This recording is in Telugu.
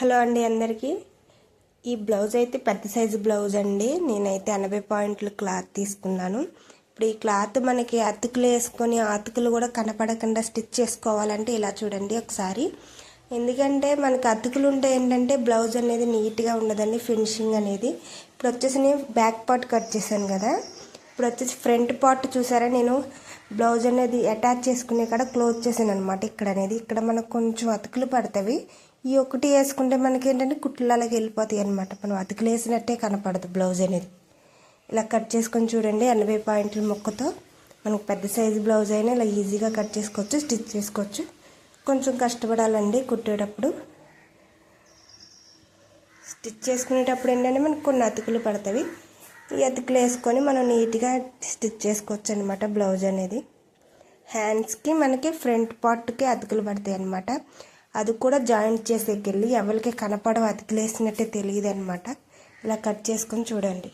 హలో అండి అందరికీ. ఈ బ్లౌజ్ అయితే పెద్ద సైజు బ్లౌజ్ అండి. నేనైతే 80 పాయింట్ల క్లాత్ తీసుకున్నాను. ఇప్పుడు ఈ క్లాత్ మనకి అతుకులు వేసుకొని అతుకులు కూడా కనపడకుండా స్టిచ్ చేసుకోవాలంటే ఇలా చూడండి ఒకసారి. ఎందుకంటే మనకి అతుకులు ఉంటే ఏంటంటే బ్లౌజ్ అనేది నీట్గా ఉండదండి, ఫినిషింగ్ అనేది. ఇప్పుడు వచ్చేసి నేను బ్యాక్ పార్ట్ కట్ చేశాను కదా, ఇప్పుడు వచ్చేసి ఫ్రంట్ పార్ట్ చూసారా, నేను బ్లౌజ్ అనేది అటాచ్ చేసుకునే కాడ క్లోజ్ చేశాను అనమాట. ఇక్కడ మనకు కొంచెం అతుకులు పడతాయి. ఈ ఒకటి వేసుకుంటే మనకి ఏంటంటే కుట్లలాగా వెళ్ళిపోతాయి అనమాట. మనం అతుకులు వేసినట్టే కనపడదు బ్లౌజ్ అనేది. ఇలా కట్ చేసుకొని చూడండి. 80 పాయింట్ల ముక్కతో మనకు పెద్ద సైజు బ్లౌజ్ అయినా ఇలా ఈజీగా కట్ చేసుకోవచ్చు, స్టిచ్ చేసుకోవచ్చు. కొంచెం కష్టపడాలండి కుట్టేటప్పుడు. స్టిచ్ చేసుకునేటప్పుడు ఏంటంటే మనకు కొన్ని అతుకులు పడతాయి. ఈ అతుకులు వేసుకొని మనం నీట్గా స్టిచ్ చేసుకోవచ్చు అనమాట బ్లౌజ్ అనేది. హ్యాండ్స్కి మనకి ఫ్రంట్ పార్ట్కి అతుకులు పడతాయి అనమాట. అది కూడా జాయింట్ చేసేకెళ్ళి ఎవరికి కనపడవు, అతుకులు వేసినట్టే తెలియదు అనమాట. ఇలా కట్ చేసుకొని చూడండి.